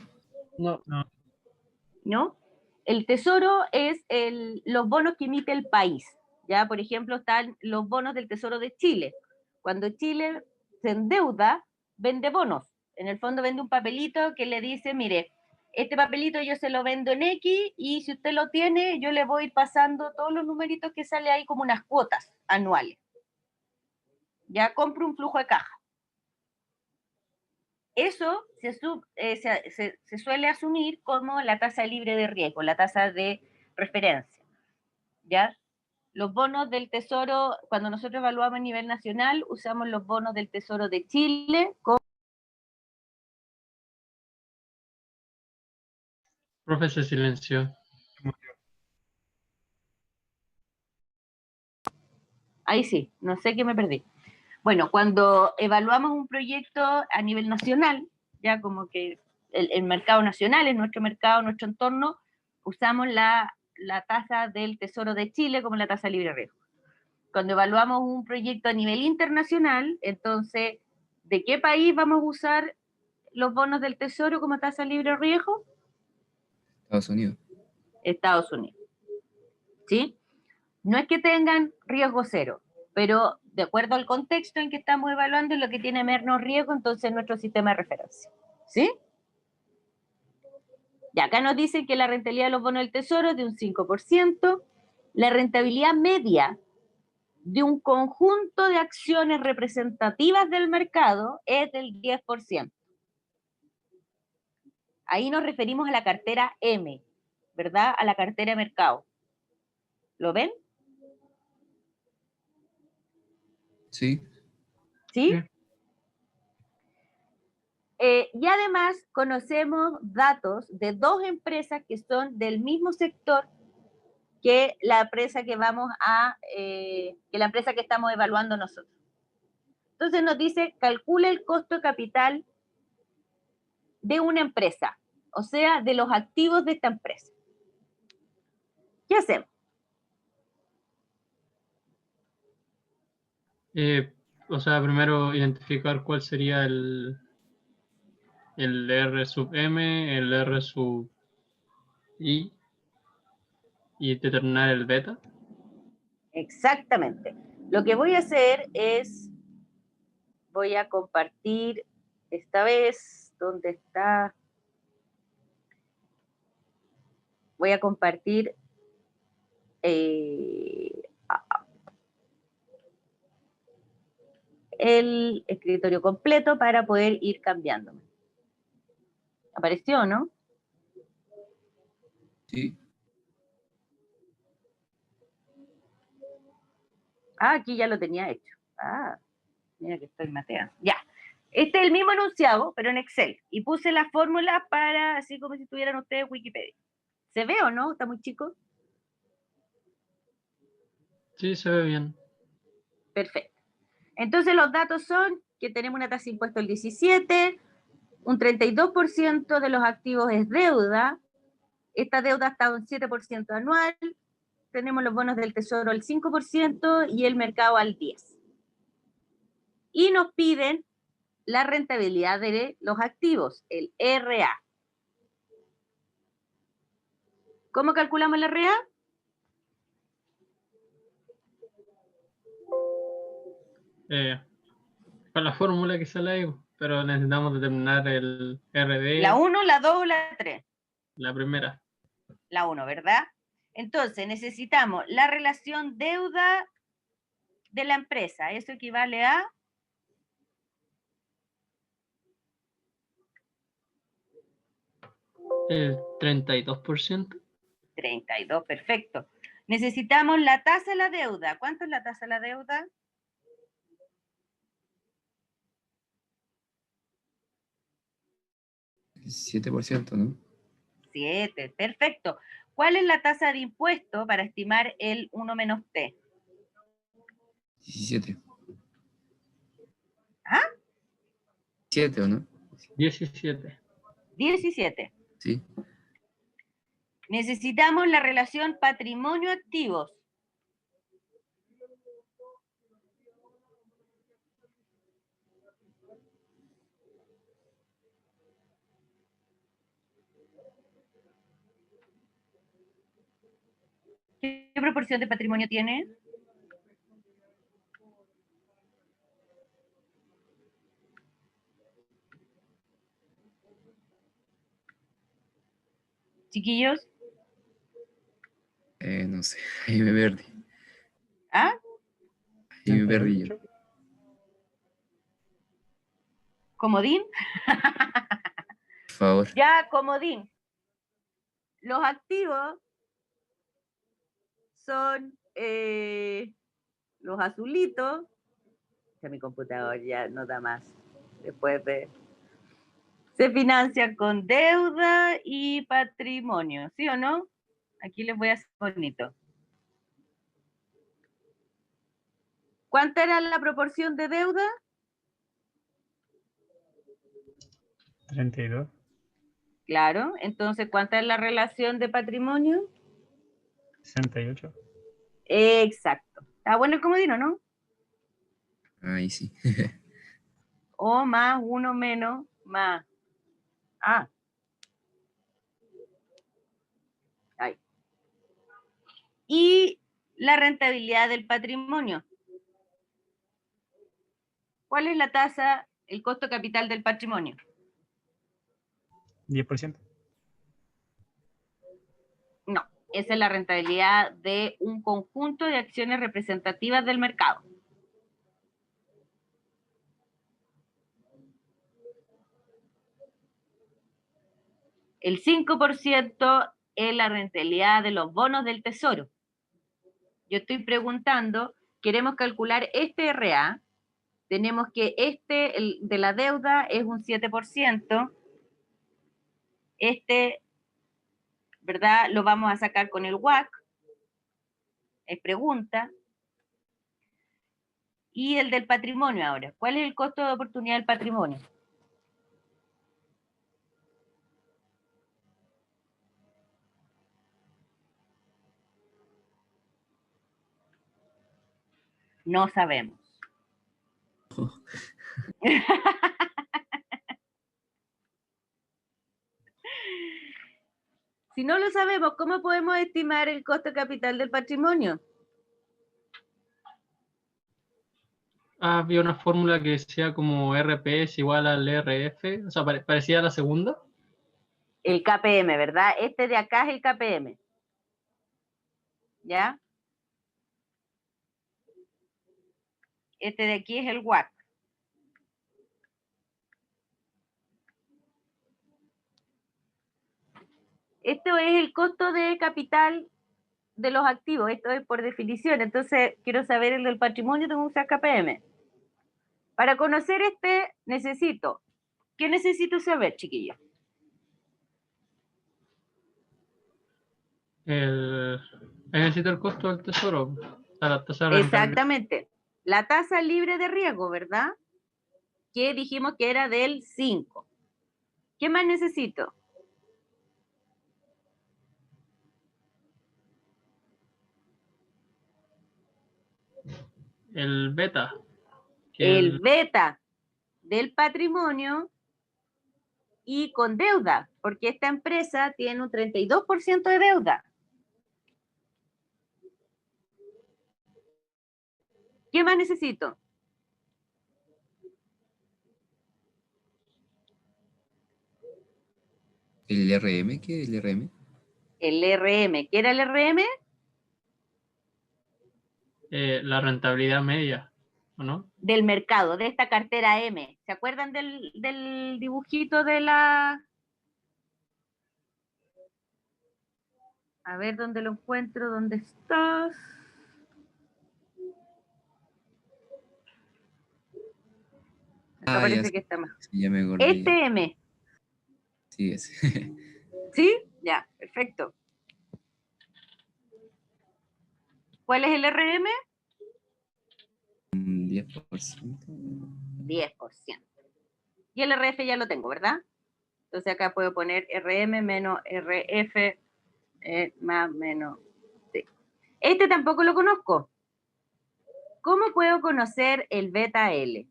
No, no. ¿No? El tesoro es los bonos que emite el país. Ya, por ejemplo, están los bonos del Tesoro de Chile. Cuando Chile se endeuda, vende bonos. En el fondo vende un papelito que le dice, mire, este papelito yo se lo vendo en X y si usted lo tiene, yo le voy pasando todos los numeritos que sale ahí como unas cuotas anuales. Ya compro un flujo de caja. Eso se suele asumir como la tasa libre de riesgo, la tasa de referencia. ¿Ya? Los bonos del Tesoro, cuando nosotros evaluamos a nivel nacional, usamos los bonos del Tesoro de Chile. Profe, se silenció. Ahí sí, no sé qué me perdí. Bueno, cuando evaluamos un proyecto a nivel nacional, ya como que el mercado nacional es nuestro mercado, nuestro entorno, usamos la tasa del Tesoro de Chile como la tasa libre de riesgo. Cuando evaluamos un proyecto a nivel internacional, entonces, ¿de qué país vamos a usar los bonos del Tesoro como tasa libre de riesgo? Estados Unidos. Estados Unidos. ¿Sí? No es que tengan riesgo cero, pero de acuerdo al contexto en que estamos evaluando, lo que tiene menos riesgo, entonces nuestro sistema de referencia. ¿Sí? Y acá nos dicen que la rentabilidad de los bonos del Tesoro es de un 5%, la rentabilidad media de un conjunto de acciones representativas del mercado es del 10%. Ahí nos referimos a la cartera M, ¿verdad? A la cartera de mercado. ¿Lo ven? Sí. ¿Sí? Sí. Y además conocemos datos de dos empresas que son del mismo sector que la empresa que la empresa que estamos evaluando nosotros. Entonces nos dice, calcula el costo capital de una empresa, o sea, de los activos de esta empresa. ¿Qué hacemos? O sea, primero identificar cuál sería el R sub M, el R sub I y determinar el beta. Exactamente. Lo que voy a hacer es, voy a compartir esta vez, ¿dónde está? Voy a compartir el escritorio completo para poder ir cambiándome. ¿Apareció, no? Sí. Ah, aquí ya lo tenía hecho. Ah, mira que estoy mateando. Ya. Este es el mismo enunciado, pero en Excel. Y puse la fórmula para, así como si tuvieran ustedes Wikipedia. ¿Se ve o no? ¿Está muy chico? Sí, se ve bien. Perfecto. Entonces los datos son que tenemos una tasa de impuesto del 17, un 32% de los activos es deuda, esta deuda está un 7% anual, tenemos los bonos del tesoro al 5% y el mercado al 10%. Y nos piden la rentabilidad de los activos, el RA. ¿Cómo calculamos el RA? Con la fórmula que sale ahí, pero necesitamos determinar el RD, La 1, la 2 o la 3. la primera. La 1, ¿verdad? Entonces necesitamos la relación deuda de la empresa. Eso equivale a El 32%. 32, perfecto. Necesitamos la tasa de la deuda. ¿Cuánto es la tasa de la deuda? 7%, ¿no? 7, perfecto. ¿Cuál es la tasa de impuesto para estimar el 1 menos T? 17. ¿Ah? 7, ¿o no? 17. 17. Sí. Necesitamos la relación patrimonio-activos. ¿Qué proporción de patrimonio tiene? Chiquillos. No sé. Ahí me perdí. ¿Ah? Ahí me perdí yo. ¿Comodín? Por favor. Ya, comodín. Los activos son los azulitos. Ya mi computador ya no da más. Después de... Se financian con deuda y patrimonio, ¿sí o no? Aquí les voy a hacer bonito. ¿Cuánta era la proporción de deuda? 32. Claro. Entonces, ¿cuánta es la relación de patrimonio? 68. Exacto. Está bueno el comodino, ¿no? Ahí sí. O más, uno menos, más. Ah. Ahí. Y la rentabilidad del patrimonio. ¿Cuál es la tasa, el costo capital del patrimonio? 10%. No, Esa es la rentabilidad de un conjunto de acciones representativas del mercado. El 5% es la rentabilidad de los bonos del tesoro. Yo estoy preguntando, queremos calcular este RA, tenemos que el de la deuda es un 7%, ¿verdad? Lo vamos a sacar con el WACC, es pregunta. Y el del patrimonio ahora, ¿cuál es el costo de oportunidad del patrimonio? No sabemos. Si no lo sabemos, ¿cómo podemos estimar el costo capital del patrimonio? Había una fórmula que decía como RP es igual al RF, o sea, parecía la segunda. El KPM, ¿verdad? Este de acá es el KPM. ¿Ya? Este de aquí es el WACC. Esto es el costo de capital de los activos, esto es por definición, entonces quiero saber el del patrimonio, tengo que usar KPM. Para conocer ¿qué necesito saber, chiquillos? Necesito el costo del tesoro, a la tasa de rentabilidad. Exactamente, la tasa libre de riesgo, ¿verdad? Que dijimos que era del 5. ¿Qué más necesito? El beta. El beta del patrimonio y con deuda, porque esta empresa tiene un 32% de deuda. ¿Qué más necesito? ¿El RM? ¿Qué es el RM? El RM. ¿Qué era el RM? La rentabilidad media, ¿o no? Del mercado, de esta cartera M. ¿Se acuerdan del dibujito de la... A ver dónde lo encuentro, ¿dónde estás? Acá parece que está más. Sí, ya me acordé. Este M. Sí, es. ¿Sí? Ya, perfecto. ¿Cuál es el RM? 10%. 10%. Y el RF ya lo tengo, ¿verdad? Entonces acá puedo poner RM menos RF más menos C. Este tampoco lo conozco. ¿Cómo puedo conocer el beta L?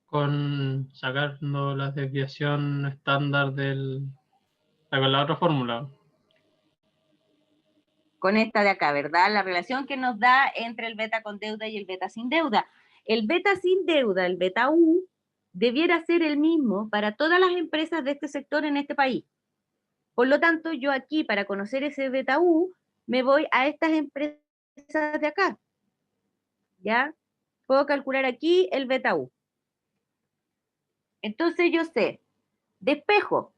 Con sacando la desviación estándar con la otra fórmula. Con esta de acá, ¿verdad? La relación que nos da entre el beta con deuda y el beta sin deuda. El beta sin deuda, el beta U, debiera ser el mismo para todas las empresas de este sector en este país. Por lo tanto, yo aquí, para conocer ese beta U, me voy a estas empresas de acá. ¿Ya? Puedo calcular aquí el beta U. Entonces yo sé, despejo.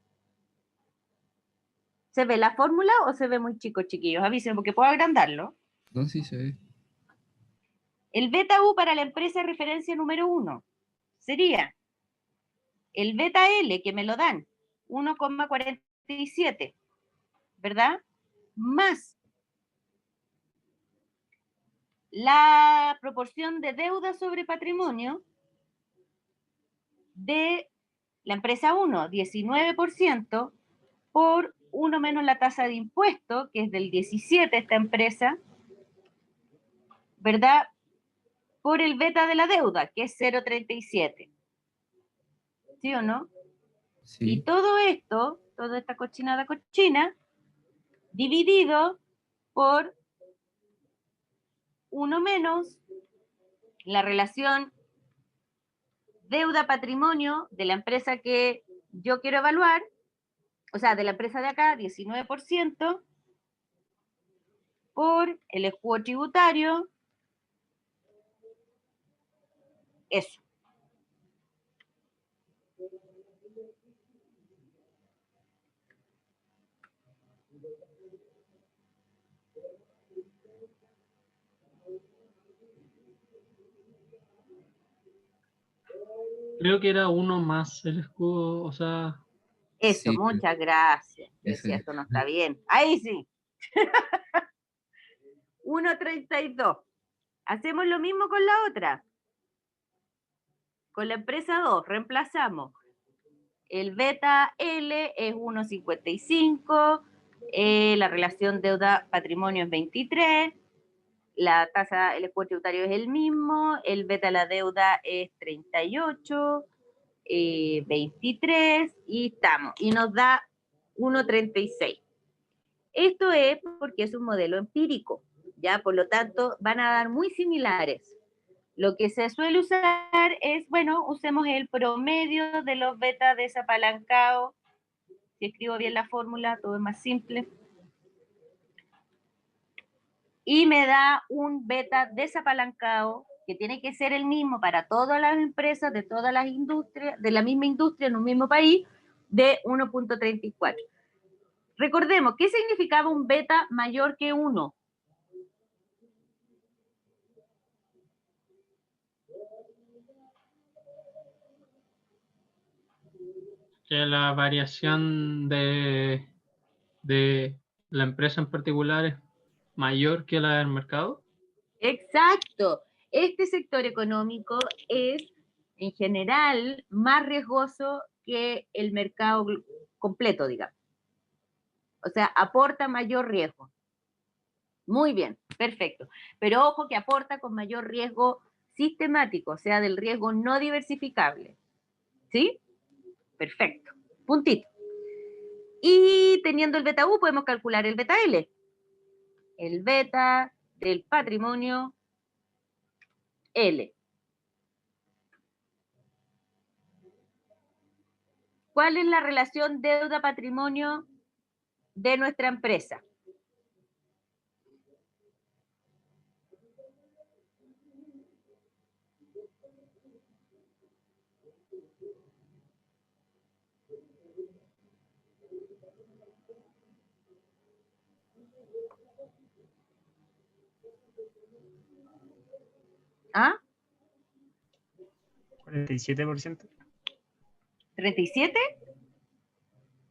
¿Se ve la fórmula o se ve muy chico, chiquillos? Avísenme porque puedo agrandarlo. No, sí se ve. El beta U para la empresa referencia número 1 sería el beta L, que me lo dan, 1,47, ¿verdad? Más la proporción de deuda sobre patrimonio de la empresa 1, 19%, por 1 menos la tasa de impuesto, que es del 17 esta empresa, ¿verdad? Por el beta de la deuda, que es 0,37. ¿Sí o no? Sí. Y todo esto, toda esta cochinada cochina, dividido por 1 menos la relación deuda-patrimonio de la empresa que yo quiero evaluar, o sea, de la empresa de acá, 19%, por el escudo tributario. Eso. Creo que era uno más el escudo, o sea, Eso, Sí, muchas gracias. Es ese. cierto, no está bien. Ahí sí. 1.32. Hacemos lo mismo con la otra. Con la empresa 2, reemplazamos. El beta L es 1.55, la relación deuda-patrimonio es 23, la tasa, el escudo tributario es el mismo, el beta a la deuda es 38, 23 y estamos. Y nos da 1.36. Esto es porque es un modelo empírico, ¿ya? Por lo tanto, van a dar muy similares. Lo que se suele usar es, bueno, usemos el promedio de los betas desapalancados. Si escribo bien la fórmula, todo es más simple. Y me da un beta desapalancado que tiene que ser el mismo para todas las empresas de todas las industrias, de la misma industria en un mismo país, de 1.34. Recordemos, ¿qué significaba un beta mayor que 1? que la variación de la empresa en particular es mayor que la del mercado. Exacto. Este sector económico es, en general, más riesgoso que el mercado completo, digamos. O sea, aporta mayor riesgo. Muy bien, perfecto. Pero ojo que aporta con mayor riesgo sistemático, o sea, del riesgo no diversificable. ¿Sí? Perfecto. Puntito. Y teniendo el beta U, podemos calcular el beta L. El beta del patrimonio L. ¿Cuál es la relación deuda-patrimonio de nuestra empresa? ¿Ah? 47%. ¿37?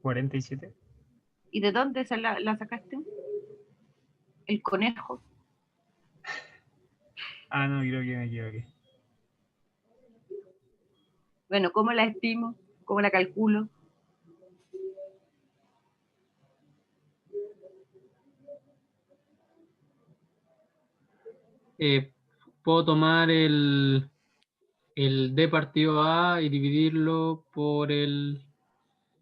47. ¿Y de dónde la sacaste? El conejo. Ah, no, creo que me equivoqué. Bueno, ¿cómo la estimo? ¿Cómo la calculo? Puedo tomar el D partido A y dividirlo por el,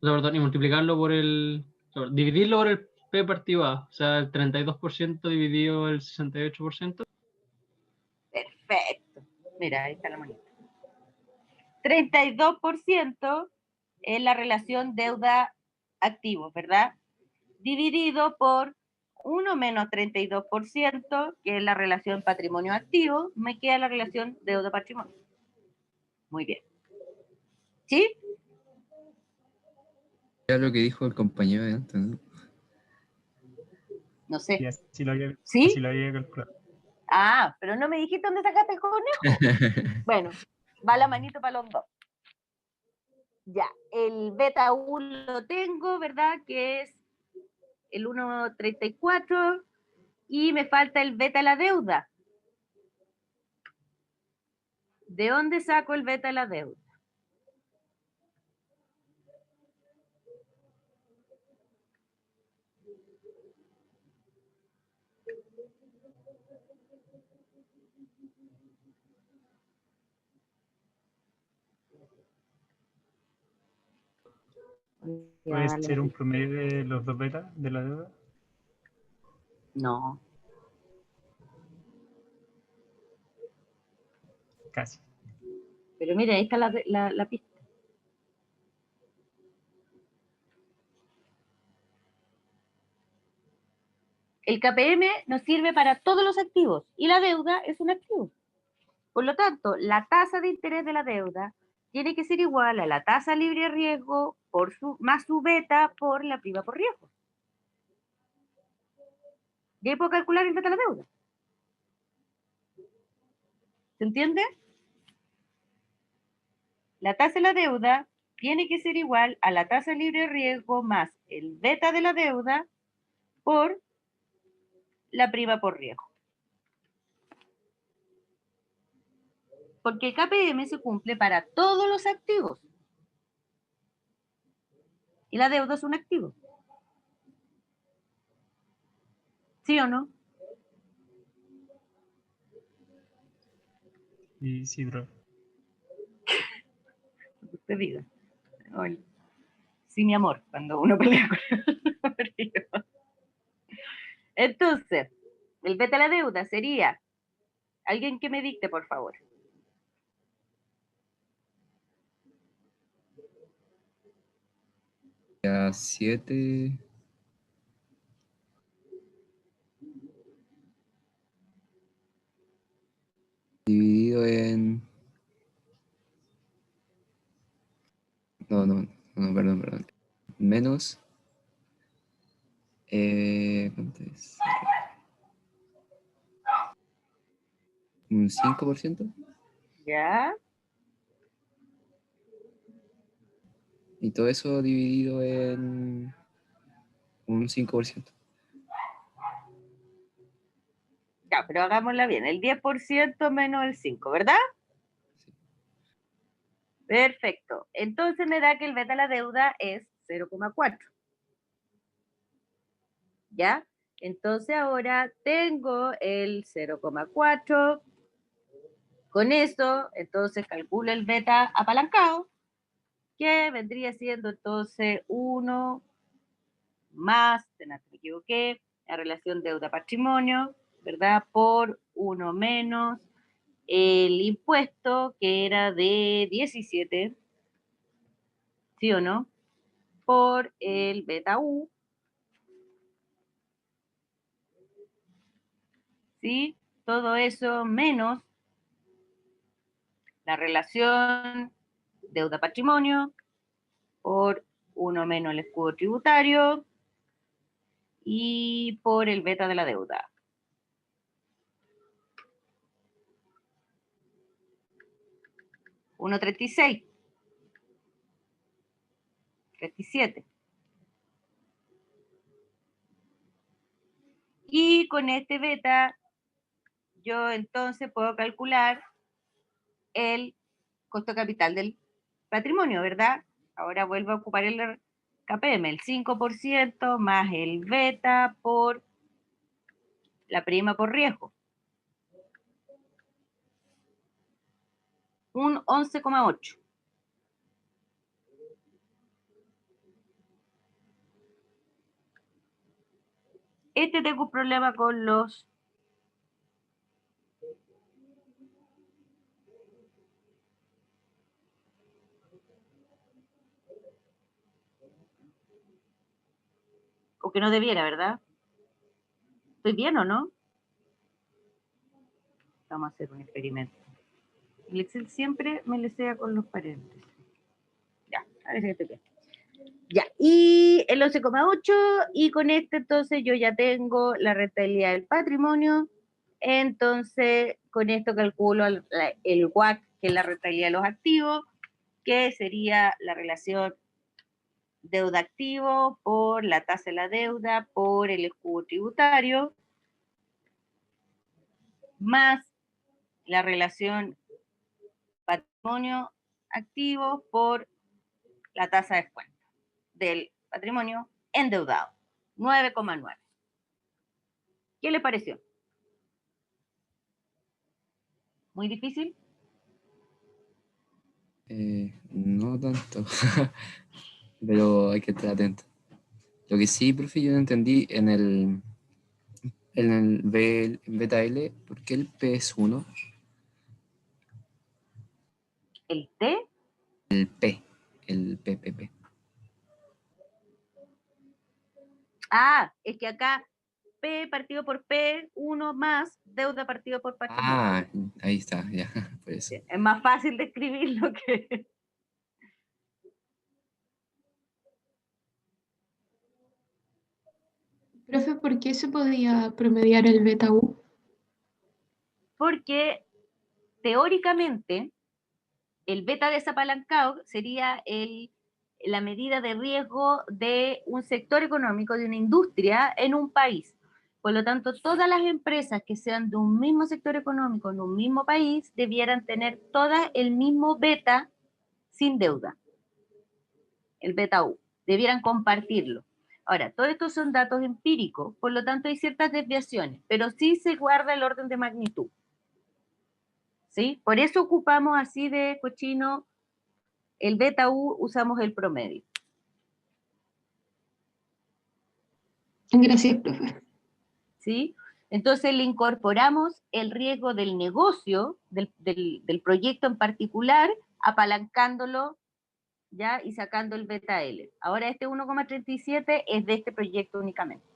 o sea, perdón, y multiplicarlo por el, o sea, dividirlo por el P partido A, o sea, el 32% dividido el 68%. Perfecto. Mira, ahí está la moneda. 32% es la relación deuda-activo, ¿verdad? Dividido por 1 menos 32%, que es la relación patrimonio-activo, me queda la relación deuda-patrimonio. Muy bien. ¿Sí? Era lo que dijo el compañero de antes, ¿no? No Y sé. así lo había, ¿Sí? así lo había calculado. Ah, pero no me dijiste dónde sacaste el conejo. Bueno, va la manito para los dos. Ya, el beta 1 lo tengo, ¿verdad? Que es el 1.34 y me falta el beta a la deuda. ¿De dónde saco el beta a la deuda? Puede ser un promedio de los dos betas de la deuda. No. Casi. Pero mira, ahí está la pista. el KPM nos sirve para todos los activos y la deuda es un activo. Por lo tanto, la tasa de interés de la deuda tiene que ser igual a la tasa libre de riesgo más su beta por la prima por riesgo. Y ahí puedo calcular el beta de la deuda. ¿Se entiende? La tasa de la deuda tiene que ser igual a la tasa libre de riesgo más el beta de la deuda por la prima por riesgo. Porque el KPM se cumple para todos los activos. Y la deuda es un activo. ¿Sí o no? Y sí, bro. Usted diga. Oye, sí, mi amor, cuando uno pelea con el marido. Entonces, el beta de la deuda sería, alguien que me dicte, por favor. Ya 7 dividido en... No, perdón. Menos... ¿cuánto es? ¿Un 5%? ¿Ya? Y todo eso dividido en un 5%. Ya, pero hagámosla bien. El 10% menos el 5%, ¿verdad? Sí. Perfecto. Entonces me da que el beta de la deuda es 0,4. ¿Ya? Entonces ahora tengo el 0,4. Con eso, entonces calculo el beta apalancado, que vendría siendo entonces 1 más, me equivoqué, la relación deuda-patrimonio, ¿verdad? Por 1 menos el impuesto, que era de 17, ¿sí o no? Por el beta U, ¿sí? Todo eso menos la relación deuda-patrimonio por 1 menos el escudo tributario y por el beta de la deuda. Uno 36. 37. Y con este beta, yo entonces puedo calcular el costo capital del patrimonio, ¿verdad? Ahora vuelvo a ocupar el KPM, el 5% más el beta por la prima por riesgo. Un 11,8. Tengo un problema con los... O que no debiera, ¿verdad? ¿Estoy bien o no? Vamos a hacer un experimento. El Excel siempre me le sea con los paréntesis. Ya, a ver si estoy bien. Ya, y el 11,8, y con este entonces yo ya tengo la rentabilidad del patrimonio, entonces con esto calculo el WACC, que es la rentabilidad de los activos, que sería la relación deuda-activo por la tasa de la deuda por el escudo tributario, más la relación patrimonio-activo por la tasa de descuento del patrimonio endeudado, 9,9. ¿Qué le pareció? ¿Muy difícil? No tanto, pero hay que estar atento. Lo que sí, profe, yo no entendí en beta L, ¿por qué el P es 1? ¿El T? El P, el PPP. Ah, es que acá P partido por P1 más deuda partido por patrimonio. Ah, ahí está, ya, por eso. Es más fácil de escribirlo que... Profe, ¿por qué se podía promediar el beta U? Porque teóricamente el beta desapalancado sería la medida de riesgo de un sector económico, de una industria en un país. Por lo tanto, todas las empresas que sean de un mismo sector económico en un mismo país debieran tener todas el mismo beta sin deuda, el beta U, debieran compartirlo. Ahora, todo esto son datos empíricos, por lo tanto hay ciertas desviaciones, pero sí se guarda el orden de magnitud. ¿Sí? Por eso ocupamos así de cochino el beta U, usamos el promedio. Gracias, profe. ¿Sí? Entonces le incorporamos el riesgo del negocio, del proyecto en particular, apalancándolo, ¿ya? Y sacando el beta L. Ahora este 1,37 es de este proyecto únicamente.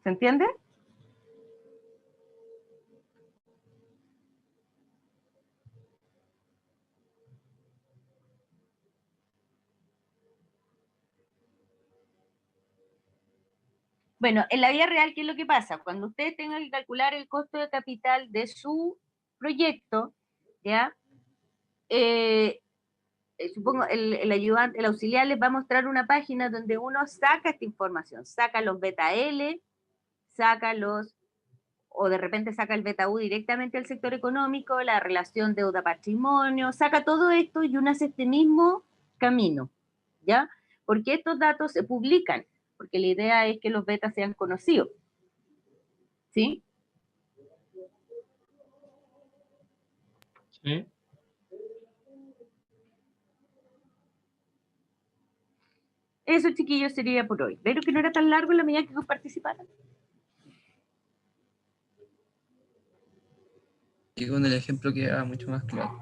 ¿Se entiende? Bueno, en la vida real, ¿qué es lo que pasa? Cuando ustedes tengan que calcular el costo de capital de su proyecto, ¿ya? Supongo el ayudante, el auxiliar les va a mostrar una página donde uno saca esta información, saca los beta L, saca o de repente saca el beta U directamente al sector económico, la relación deuda-patrimonio, saca todo esto y uno hace este mismo camino, ¿ya? Porque estos datos se publican, porque la idea es que los betas sean conocidos, ¿sí? Sí. Eso, chiquillos, sería por hoy. Pero que no era tan largo en la medida que participaran. Y con el ejemplo queda mucho más claro.